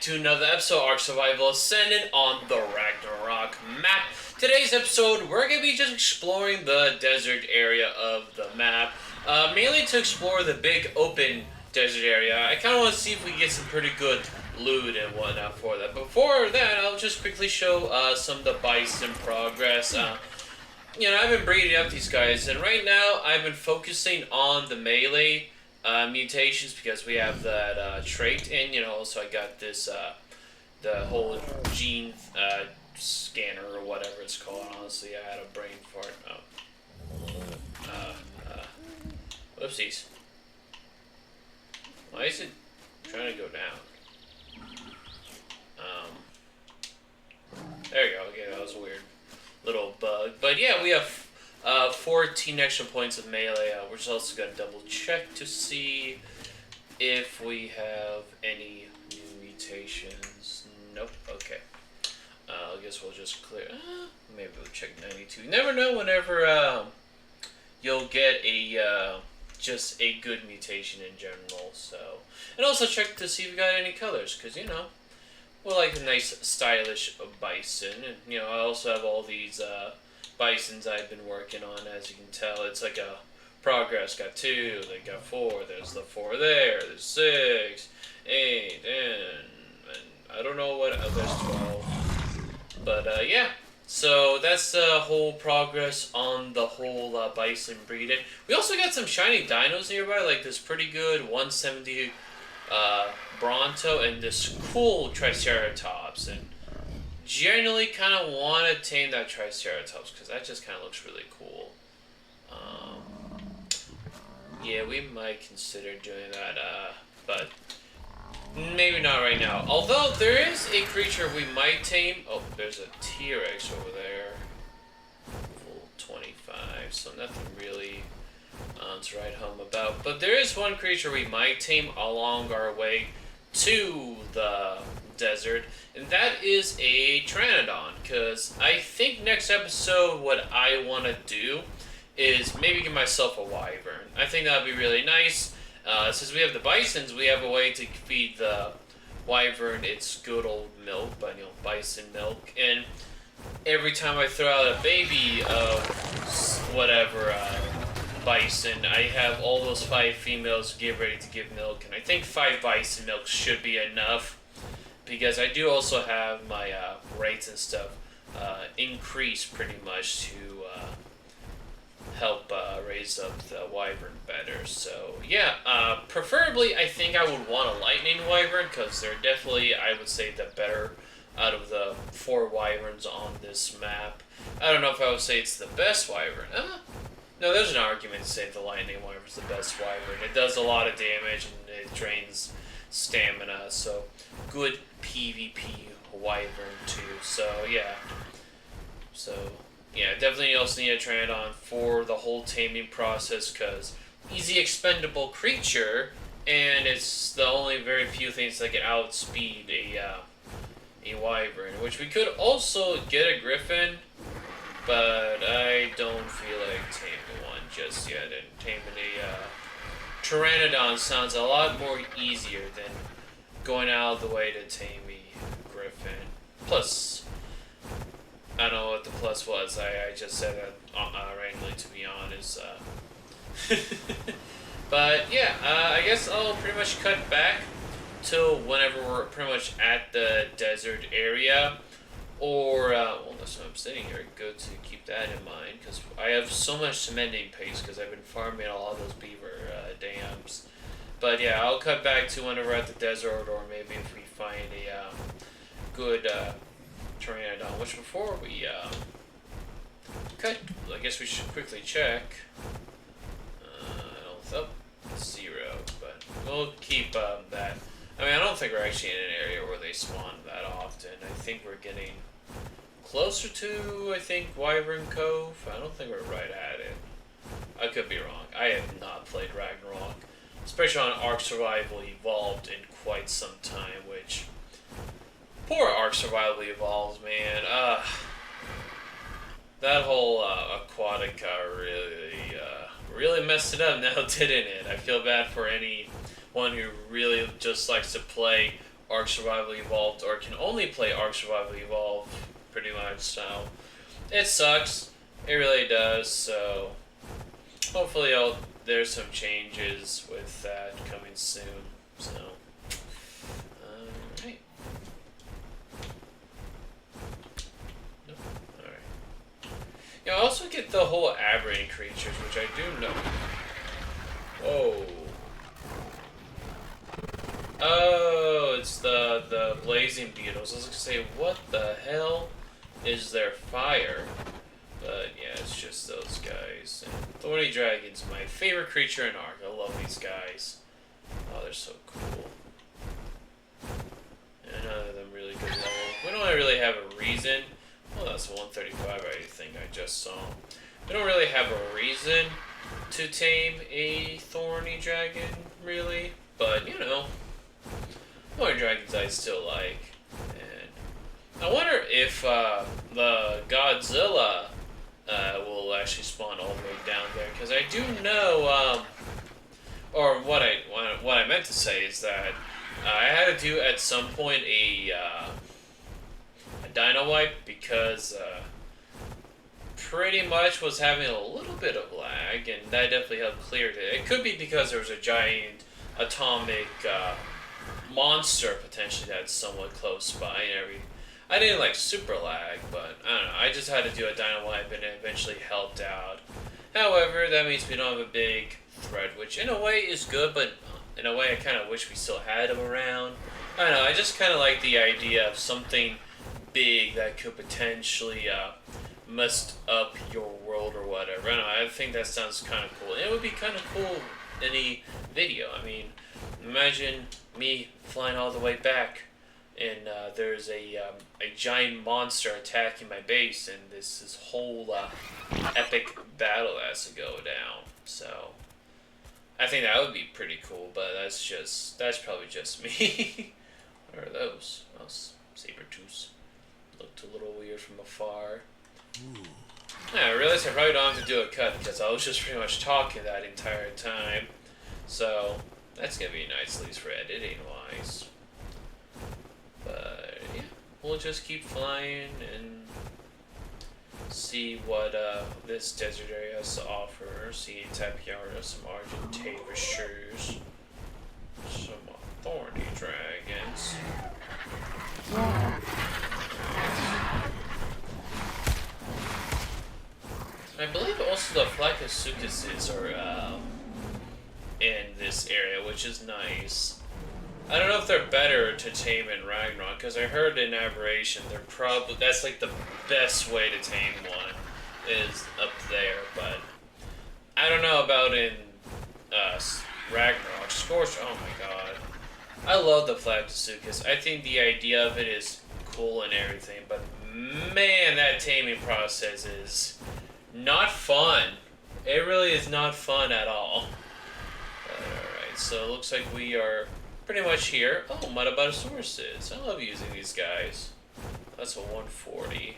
back to another episode of Ark Survival Ascended on the Ragnarok map. Today's episode, we're going to be just exploring the desert area of the map. Mainly to explore the big open desert area. I kind of want to see if we can get some pretty good loot and whatnot for that. Before that, I'll just quickly show some of the bison progress. I've been breeding up these guys, and right now I've been focusing on the melee mutations because we have that trait, and also I got this the whole gene scanner or whatever it's called. Honestly, I had a brain fart. Whoopsies. Why is it trying to go down? There you go. Okay, that was a weird little bug. But yeah, we have 14 extra points of melee. We're just also going to double check to see if we have any new mutations. Nope. Okay. I guess we'll just clear. Maybe we'll check 92. You never know whenever you'll get a just a good mutation in general. So, and also check to see if we got any colors, because we like a nice stylish bison, and I also have all these bisons I've been working on. As you can tell, it's like a progress. Got 2, they got 4. There's the 4 there. There's 6, 8, and I don't know what. There's 12. But yeah. So that's the whole progress on the whole bison breeding. We also got some shiny dinos nearby, like this pretty good 170 Bronto and this cool Triceratops. And generally kind of want to tame that Triceratops because that just kind of looks really cool. Yeah, we might consider doing that, but maybe not right now. Although there is a creature we might tame. Oh, there's a T-Rex over there. Full 25, so nothing really to write home about. But there is one creature we might tame along our way to the desert, and that is a Pteranodon. Because I think next episode what I want to do is maybe give myself a wyvern. I think that would be really nice. Since we have the bisons, we have a way to feed the wyvern its good old milk, but bison milk. And every time I throw out a baby of whatever bison, I have all those 5 females get ready to give milk, and I think 5 bison milks should be enough, because I do also have my rates and stuff increased pretty much to help raise up the wyvern better. So yeah, preferably I think I would want a lightning wyvern, because they're definitely, I would say, the better out of the 4 wyverns on this map. I don't know if I would say it's the best wyvern. No, there's an argument to say the lightning wyvern is the best wyvern. It does a lot of damage and it drains stamina, so good PvP wyvern too. So yeah. Yeah, definitely also need a Pteranodon for the whole taming process, because easy expendable creature, and it's the only very few things that can outspeed a wyvern, which we could also get a griffin, but I don't feel like taming one just yet, and taming a Pteranodon sounds a lot more easier than going out of the way to tame a griffin. Plus, I don't know what the plus was. I just said that randomly, to be honest. But yeah, I guess I'll pretty much cut back till whenever we're pretty much at the desert area. Or, well, that's why I'm sitting here. Good to keep that in mind, because I have so much cementing paste because I've been farming a lot of those beaver dams. But yeah, I'll cut back to whenever we're at the desert, or maybe if we find a good Pteranodon, which before we cut, I guess we should quickly check. I don't, 0, but we'll keep that. I mean, I don't think we're actually in an area where they spawn that often. I think we're getting closer to, Wyvern Cove. I don't think we're right at it. I could be wrong. I have not played Ragnarok, especially on Ark Survival Evolved, in quite some time, which... Poor Ark Survival Evolved, man. That whole Aquatica really messed it up now, didn't it? I feel bad for anyone who really just likes to play Ark Survival Evolved, or can only play Ark Survival Evolved, pretty much. So it sucks. It really does. So hopefully, there's some changes with that coming soon. So, alright. Nope. Alright. You also get the whole aberrating creatures, which I do know. Whoa. Oh, it's the blazing beetles. I was gonna say, what the hell is their fire? But yeah, it's just those guys. And thorny dragons, my favorite creature in Ark. I love these guys. Oh, they're so cool. And none of them really good level. We don't really have a reason. Well, that's 135, I think I just saw. We don't really have a reason to tame a thorny dragon, really. But, you know, thorny dragons I still like. And I wonder if the Godzilla will actually spawn all the way down there, because I do know, or what I meant to say is that I had to do at some point a dino wipe, because pretty much was having a little bit of lag, and that definitely helped clear it. It could be because there was a giant atomic monster potentially that's somewhat close by and everything. I didn't like super lag, but I don't know. I just had to do a dino wipe and it eventually helped out. However, that means we don't have a big threat, which in a way is good, but in a way I kind of wish we still had him around. I don't know. I just kind of like the idea of something big that could potentially mess up your world or whatever. I don't know. I think that sounds kind of cool. It would be kind of cool in a video. I mean, imagine me flying all the way back, and there's a giant monster attacking my base, and this whole epic battle has to go down. So I think that would be pretty cool, but that's probably just me. What are those? Oh, saber-tooths. Looked a little weird from afar. Yeah, I realized I probably don't have to do a cut because I was just pretty much talking that entire time. So that's gonna be nice, at least for editing wise. But yeah, we'll just keep flying and see what this desert area has to offer. See Tapiarda, some Argentavishers, some thorny dragons. I believe also the Flakasukuses are in this area, which is nice. I don't know if they're better to tame in Ragnarok, because I heard in Aberration that's like the best way to tame one is up there, but I don't know about in Ragnarok. Scorching, oh my god. I love the Flakasukus. I think the idea of it is cool and everything, but man, that taming process is not fun. It really is not fun at all. Alright, so it looks like we are pretty much here. Oh, Mudabotosauruses. I love using these guys. That's a 140.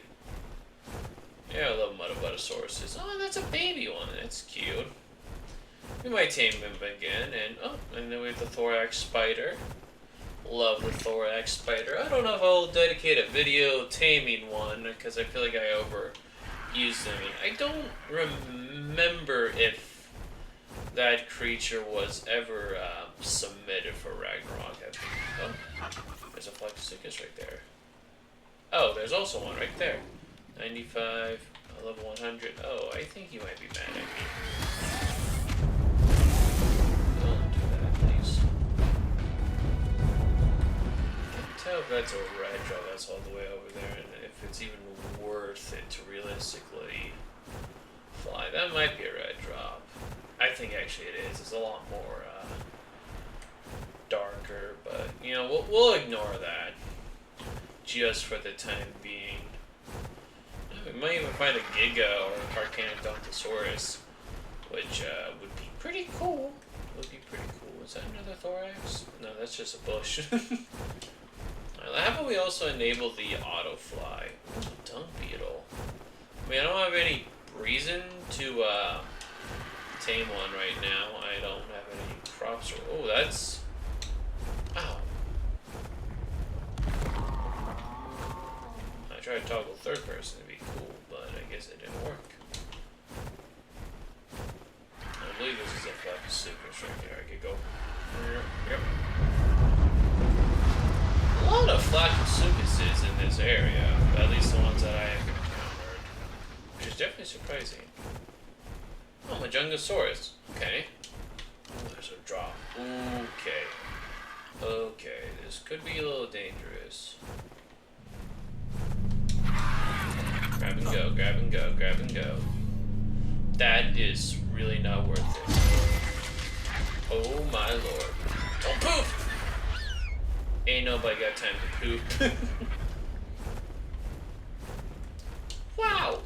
Yeah, I love Mudabotosauruses. Oh, that's a baby one. That's cute. We might tame him again. And then we have the thorax spider. Love the thorax spider. I don't know if I'll dedicate a video taming one, because I feel like I overused them. I don't remember if that creature was ever submitted for Ragnarok. Oh, there's a Flakasukus right there. Oh, there's also one right there. 95, level 100. Oh, I think you might be mad at me. Don't do that, please. Can't tell if that's a red drop that's all the way over there, and if it's even worth it to realistically fly. That might be a red drop. I think actually it is. It's a lot more darker, but you know, we'll ignore that just for the time being. We might even find a Giga or Arcanodontosaurus, which would be pretty cool. Would be pretty cool. Is that another thorax? No, that's just a bush. How about we also enable the auto fly? Ooh, dung beetle. I mean, I don't have any reason to tame one right now. I don't have any crops. Oh, that's... Ow. tried to toggle third person to be cool, but I guess it didn't work. I believe this is a Flappy Secrets right here. I could go. Yep. A lot of Flaccosuchuses in this area, at least the ones that I have encountered, which is definitely surprising. Oh, Majungasaurus. Okay. Oh, there's a drop. Okay. Okay, this could be a little dangerous. Grab and go, grab and go, grab and go. That is really not worth it. Oh my lord. Don't poop! Ain't nobody got time to poop. Wow!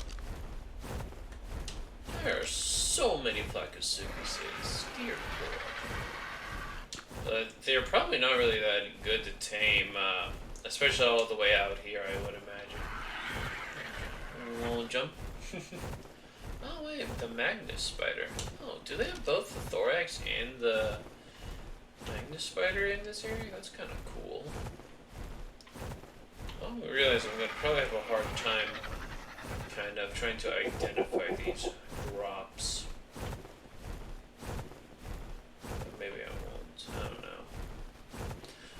There are so many Flaccosuchuses. Dear lord. They're probably not really that good to tame, especially all the way out here, I would imagine. A little jump. Oh wait, the Magnus Spider. Oh, do they have both the Thorax and the Magnus Spider in this area? That's kind of cool. Oh, I realize I'm going to probably have a hard time kind of trying to identify these drops. But maybe I won't. I don't know.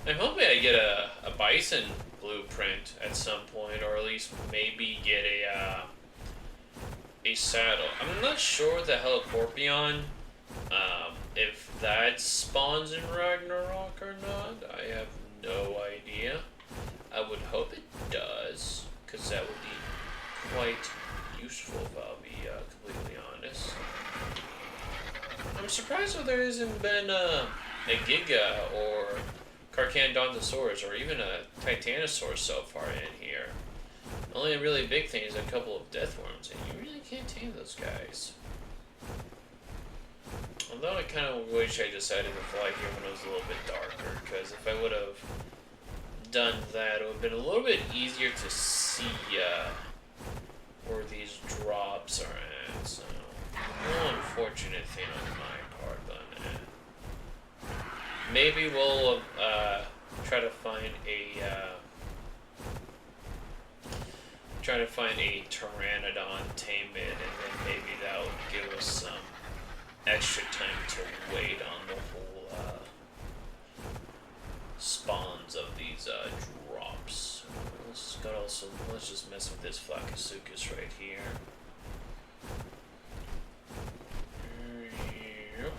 I'm hoping I get a bison blueprint at some point, or at least maybe get a saddle. I'm not sure the Helicorpion, if that spawns in Ragnarok or not. I have no idea. I would hope it does, because that would be quite useful if I'll be completely honest. I'm surprised that there hasn't been a Giga or Carcharodontosaurus or even a Titanosaurus so far in here. The only really big thing is a couple of deathworms, and you really can't tame those guys. Although I kind of wish I decided to fly here when it was a little bit darker, because if I would have done that, it would have been a little bit easier to see where these drops are at. So, a little unfortunate thing on my part, but maybe we'll try to find a Pteranodon, tame it, and then maybe that will give us some extra time to wait on the whole spawns of these drops. Let's just mess with this Flaccosuchus right here. Yep.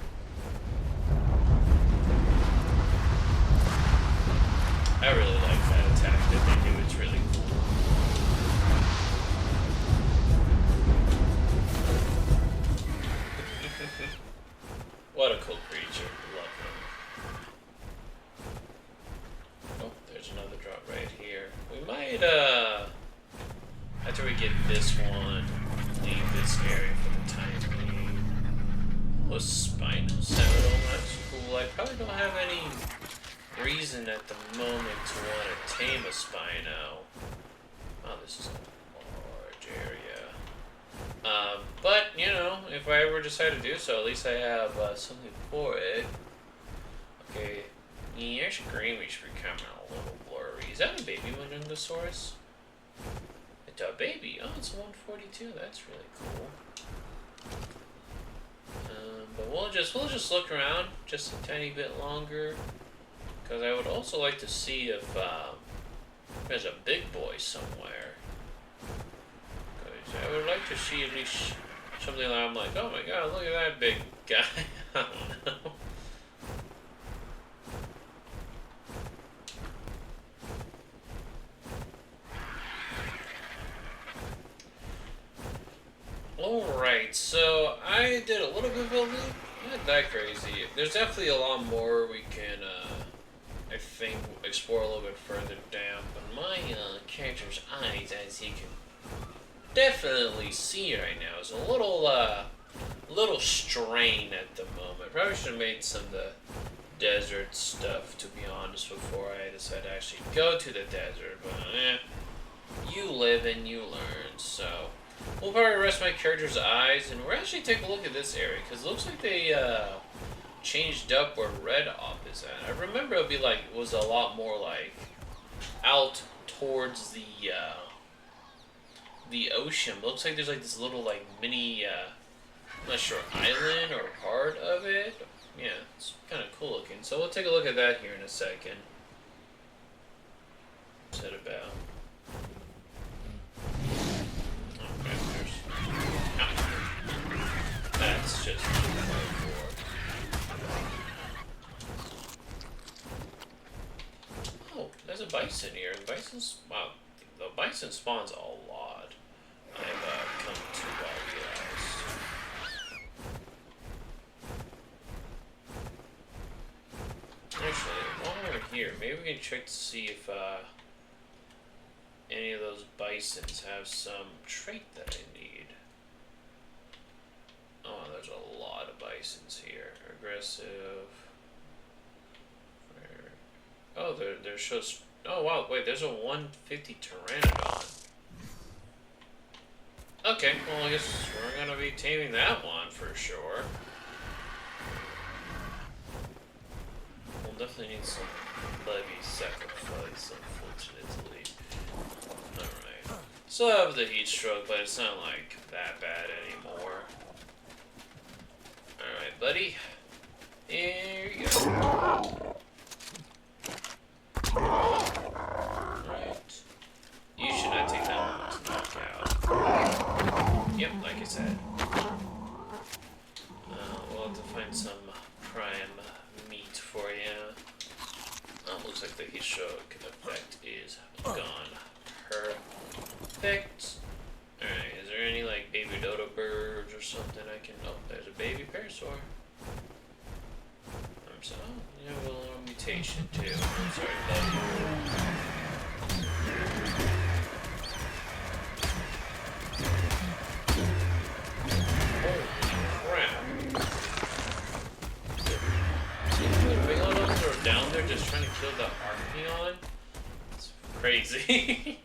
I really like that attack that they do. It's really cool. What a cool creature. Love him. Oh, there's another drop right here. We might, after we get this one, leave this area for the time being. Oh, Spinosaurus. That's cool. I probably don't have any reason at the moment to want to tame a Spino. Oh, this is a large area. But, you know, if I ever decide to do so, at least I have something for it. Okay, your screen is becoming a little blurry. Is that a baby Majungasaurus? It's a baby. Oh, it's a 142. That's really cool. But we'll just look around just a tiny bit longer, because I would also like to see if there's a big boy somewhere. I would like to see at least something that I'm like, oh my god, look at that big guy. I don't know. Alright, so I did a little bit of a loop. Not that crazy. There's definitely a lot more we can, I think, explore a little bit further down. But my character's eyes, as you can definitely see right now, is a little strained at the moment. Probably should have made some of the desert stuff, to be honest, before I decided to actually go to the desert. But you live and you learn. So we'll probably rest my character's eyes, and we'll actually take a look at this area, because it looks like they changed up where Red Op is at. I remember it was a lot more like out towards the the ocean. Looks like there's like this little like mini, I'm not sure, island or part of it. Yeah, it's kind of cool looking. So we'll take a look at that here in a second. What's that about? Okay, that's just oh, there's a bison here. Wow, the bison spawns a lot. I've come to realize. Actually, while we're here, maybe we can check to see if any of those bisons have some trait that I need. Oh, there's a lot of bisons here. Aggressive. Oh, there shows. Oh wow, wait, there's a 150 Pteranodon. Okay, well I guess we're gonna be taming that one for sure. We'll definitely need some levy sacrifice, unfortunately. Alright. Still have the heat stroke, but it's not like that bad anymore. Alright, buddy. Here you go. Alright. You should not take that one to knock out. Yep, like I said. We'll have to find some prime meat for you. Looks like the heat stroke effect is gone. Perfect. Alright, is there any like baby dodo birds or something I can... Oh, there's a baby parasaur. I'm sorry. Oh, you have a little mutation too. I'm sorry, buddy. Down there just trying to kill the Archeon? It's crazy.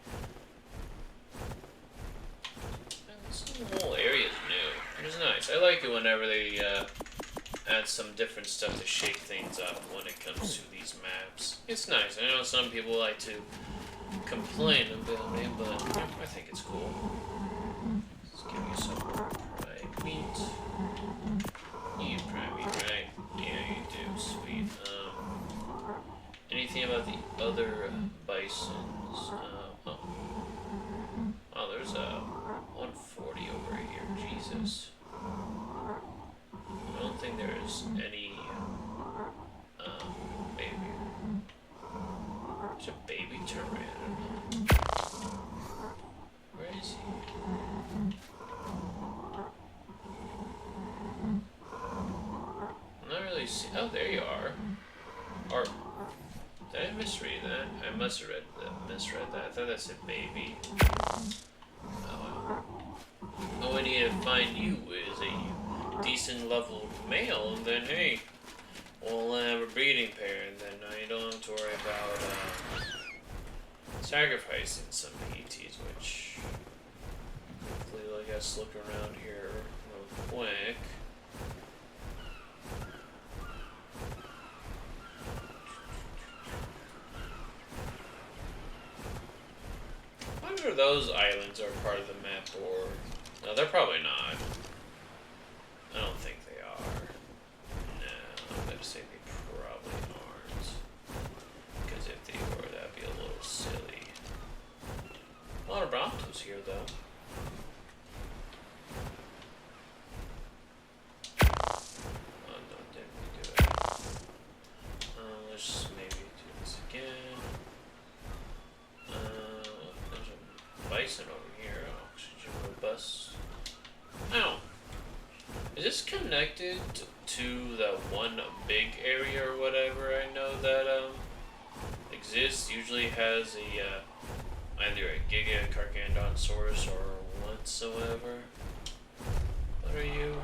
This whole area is new. It's nice. I like it whenever they add some different stuff to shake things up when it comes to these maps. It's nice. I know some people like to complain about it, but yeah, I think it's cool. Let's give you some prime meat. You eat prime meat, right? Yeah, you do. Sweet. Anything about the other bisons? Oh. Oh, there's a 140 over here. Jesus. I don't think there's any baby. There's a baby Pteranodon. Where is he? I'm not really seeing. Oh, there you are. Or did I misread that? I must have misread that. I thought that said baby. Oh, all we need to find you is a decent level male, and then hey, we'll have a breeding pair, and then you don't have to worry about sacrificing some PTs, which hopefully let us look around here real quick. I wonder if those islands are part of the map, or... No, they're probably not. I don't think they are. No, I'm gonna say they probably aren't. Because if they were, that'd be a little silly. A lot of Brontos here, though. Oh, no, didn't we do it? Let's maybe do this again. There's a bison over here. Oxygen robust. Oh. Is this connected to the one big area or whatever I know that exists? Usually has a either a Giga Carchandonsaurus or whatsoever. What are you?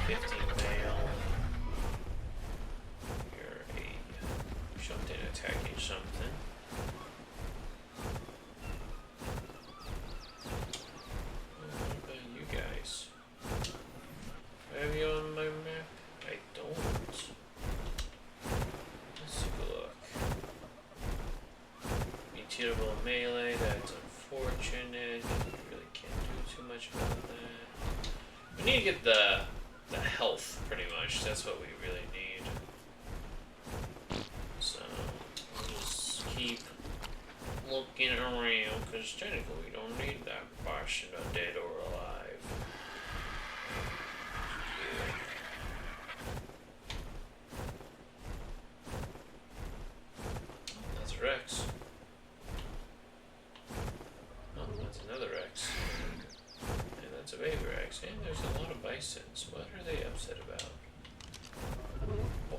15 male. You're a something attacking something. What about you guys? Have you on my map? I don't. Let's take a look. Mutable melee, that's unfortunate. We need to get the health, pretty much. That's what we really need. So, we'll just keep looking around, because technically we don't need that question of dead or alive. Yeah. That's a Rex. Oh, that's another Rex. And that's a baby Rex. And there's a lot of bisons. What are they upset about? Oh.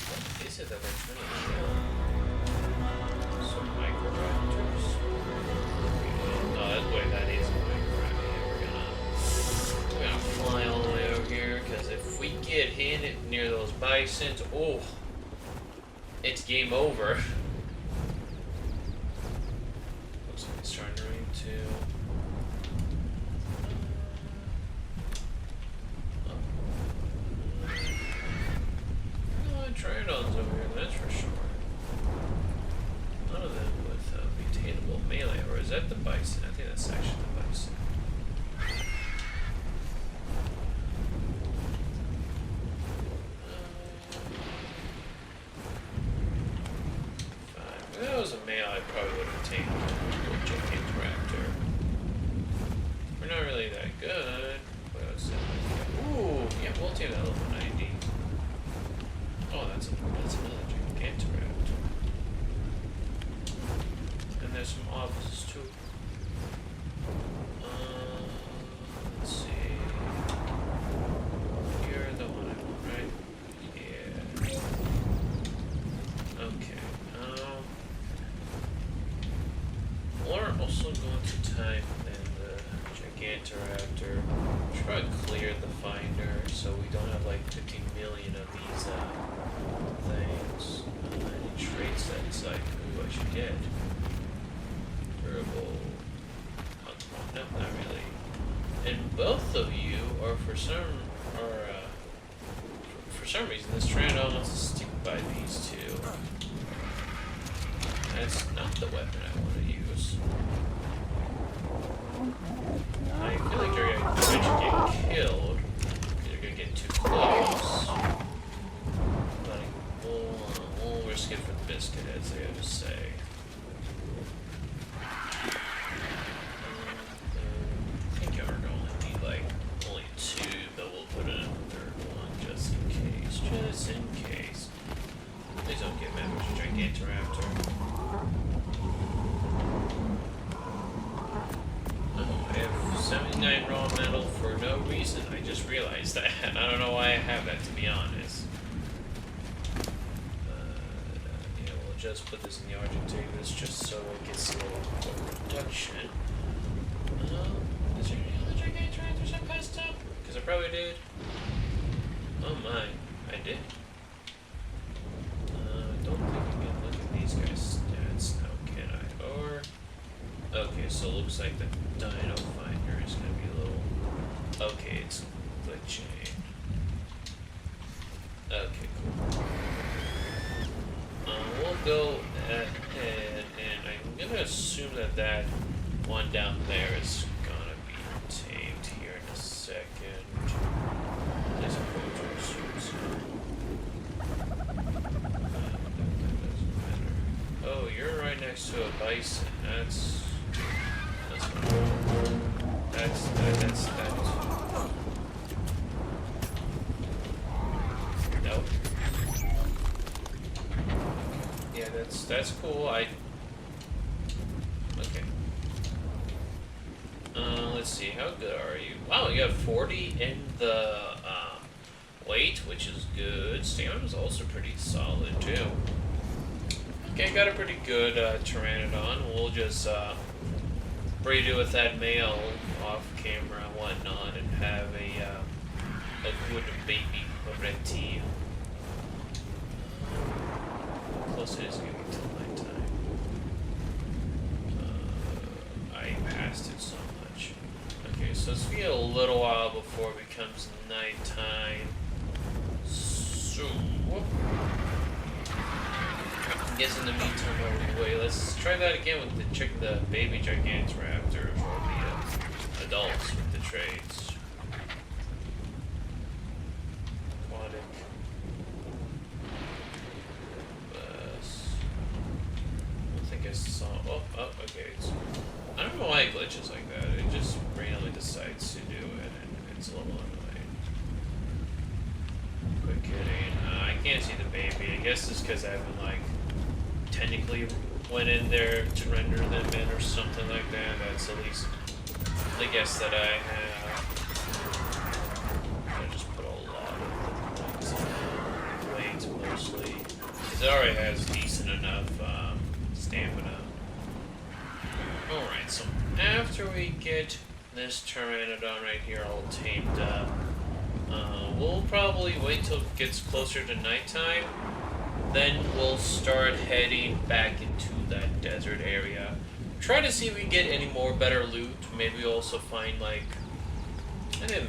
What is it that they're trying to kill? Some microraptors? No, that's wait, that is a microraptor. We're gonna fly all the way over here, because if we get hit near those bisons, oh, it's game over. Looks like it's starting to rain too. Pteranodons over here, that's for sure. None of them with retainable melee, or is that the bison? I think that's actually the bison. If that was a male, I probably would have taken a giant raptor. We're not really that good. What else? Ooh, yeah, we'll take that level 90. Oh, that's another Gigantoraptor. And there's some obs too. Let's see. You're the one I want, right? Yeah. Okay. We're also going to time then the Gigantoraptor. Should probably clear the finder so we don't have like 50 million of these things. Any traits that it's like, ooh, I should get. Durable. Oh, no, not really. And both of you are for some reason this Pteranodon wants to stick by these two. That's not the weapon I want to use. I feel like they're going to get killed. They're going to get too close. But we'll risk it for the biscuit, as they have to say. I think we're going to need like only two, but we'll put in a third one just in case. Just in case. Please don't get mad with Gigantoraptor. I have 79 raw metal for no reason. I just realized that. I don't know why I have that, to be honest. Yeah, we'll just put this in the Argentavis just so it gets a little more production. Is there any other Gigantoraptors I passed up? Because I probably did. Oh my, I did. I don't think I can look at these guys' stats now, can I? Or... okay, so it looks like the Dino Finder is going to be a little... okay, it's glitching. Okay, cool. We'll go ahead, and I'm going to assume that that one down there is going to be tamed here in a second. There's a photo shoot, so... that doesn't matter. Oh, you're right next to a bison. That's nope. Yeah, that's cool. Okay. Let's see. How good are you? Wow, you have 40 in the weight, which is good. Stamina's also pretty solid too. Okay, got a pretty good Pteranodon. We'll just breed it with that male off camera and whatnot, and have a good baby already. How close it is getting till nighttime. I passed it so much. Okay, so it's gonna be a little while before it becomes nighttime. So I guess in the meantime, while we wait, let's try that again with the baby Gigantoraptor or the adults with the trades. Aquatic. I think I saw. Oh, okay. I don't know why it glitches like that. It just randomly decides to do it, and it's a little annoying. Quick hitting. I can't see the baby. I guess it's because I haven't, like, technically went in there to render them in or something like that. That's at least the guess that I have. I just put a lot of the blades mostly. Because it already has decent enough stamina. Alright, so after we get this Pteranodon right here all tamed up, we'll probably wait till it gets closer to nighttime. Then we'll start heading back into that desert area. Try to see if we can get any more better loot. Maybe also find, like, and then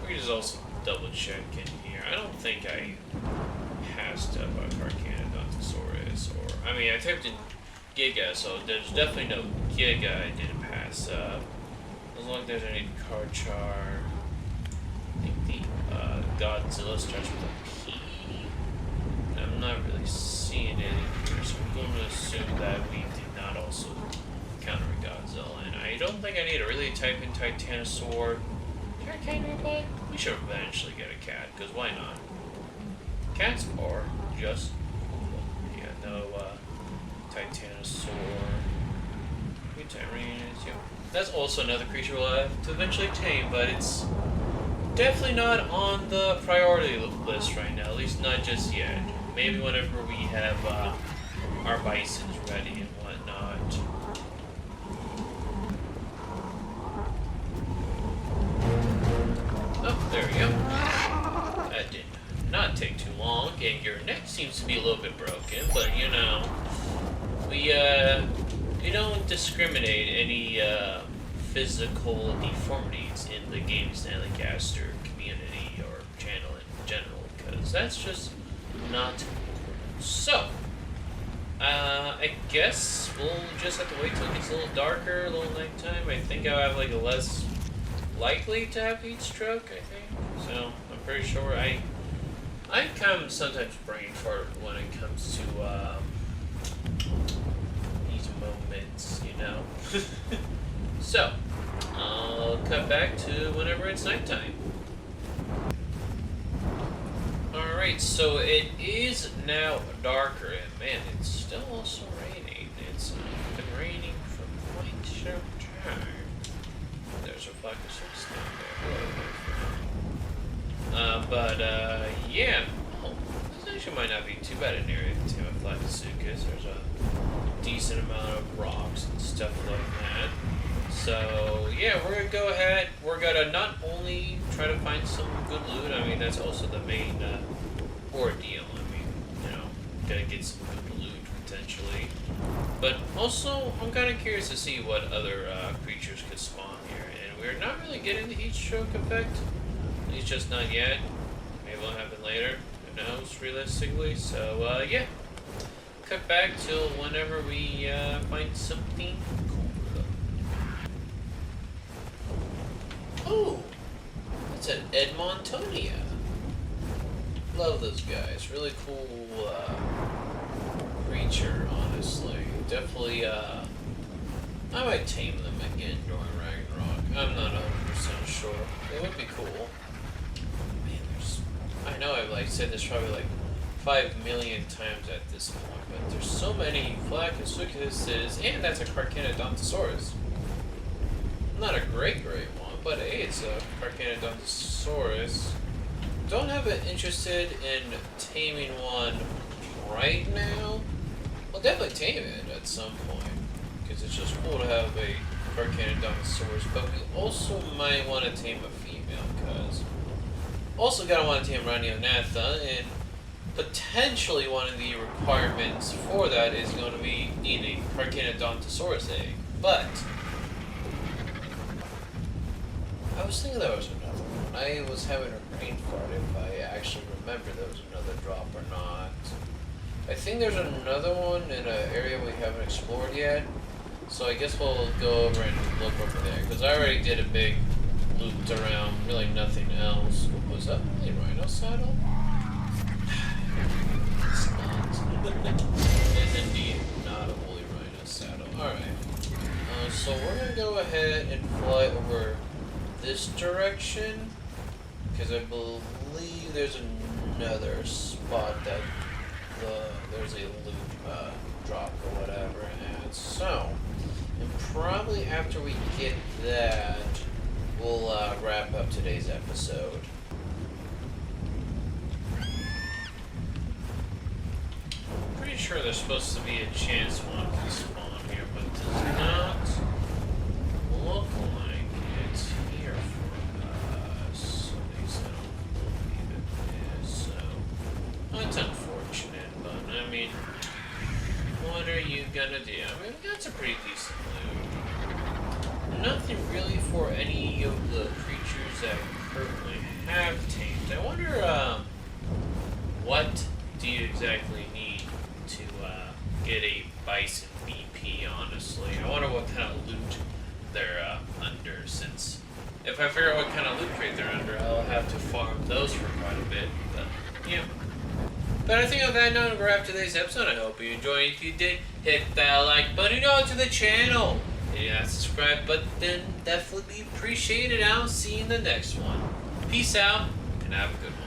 we can just also double check in here. I don't think I passed up a Arcanodontosaurus, or I mean I typed in Giga, so there's definitely no Giga I didn't pass up. As long as there's any Karchar. I think the Godzilla starts with a P. I'm not really seeing it here, so I'm going to assume that we did not also encounter a Godzilla. And I don't think I need to really type in Titanosaur. But we should eventually get a cat, because why not? Cats are just cool. Yeah, no Titanosaur. Tyrannus, yeah. That's also another creature we'll have to eventually tame, but it's definitely not on the priority list right now, at least not just yet. Maybe whenever we have our bisons ready and whatnot. Oh, there we go. That did not take too long, and your neck seems to be a little bit broken, but you know, we don't discriminate any physical deformities in the Game Stanley Caster community or channel in general, because that's just not so. I guess we'll just have to wait till it gets a little darker, a little nighttime. I think I'll have like a less likely to have heat stroke, I think. So I'm pretty sure I come sometimes brain fart when it comes to these moments, you know. So I'll cut back to whenever it's nighttime. Alright, so it is now darker, and man, it's still also raining. It's been raining for quite some time. There's a flock of six down there. Yeah. Oh, this actually might not be too bad an area to have a Flacasucus. There's a decent amount of rocks and stuff like that. So, yeah, we're going to go ahead. We're going to not only try to find some good loot, I mean, that's also the main ordeal. I mean, you know, got to get some good loot, potentially. But also, I'm kind of curious to see what other creatures could spawn here. And we're not really getting the heat stroke effect. At least just not yet. Maybe it'll happen later. Who knows, realistically. So, yeah. Cut back till whenever we find something cool. Oh, that's an Edmontonia. Love those guys. Really cool creature, honestly. Definitely, I might tame them again during Ragnarok. I'm not 100% sure. It would be cool. Man, I know I've like said this probably like 5 million times at this point, but there's so many Flacasucuses, and that's a Carcanodontosaurus. Not a great one, but hey, it's a Carcanodontosaurus. Don't have it interested in taming one right now. I'll definitely tame it at some point, because it's just cool to have a Carcanodontosaurus, but we also might want to tame a female, because also gotta want to tame Ranionatha, and potentially one of the requirements for that is going to be eating Carcanodontosaurus egg. But I was thinking there was another one. I was having a brain fart if I actually remember there was another drop or not. I think there's another one in an area we haven't explored yet. So I guess we'll go over and look over there, because I already did a big loop around really nothing else. Was that really a rhino saddle? It's not. It is indeed not a woolly rhino saddle. Alright. So we're going to go ahead and fly over this direction, because I believe there's another spot that there's a loop drop or whatever at. So, and probably after we get that, we'll wrap up today's episode. Pretty sure there's supposed to be a chance one can spawn here, but it does not look like it's here for us. At least I don't believe it is. So that's unfortunate, but I mean, what are you gonna do? I mean, that's a pretty decent loot. Nothing really for any of the creatures that we currently have tamed. I wonder, what do you exactly need to get a bison BP, honestly? I wonder what kind of loot they're under, since if I figure out what kind of loot crate they're under, I'll have to farm those for quite a bit, but yeah. But I think on that note, we'll wrap today's episode. I hope you enjoyed. If you did, hit that like button to the channel. Hit that subscribe button, definitely be appreciated. I'll see you in the next one. Peace out, and have a good one.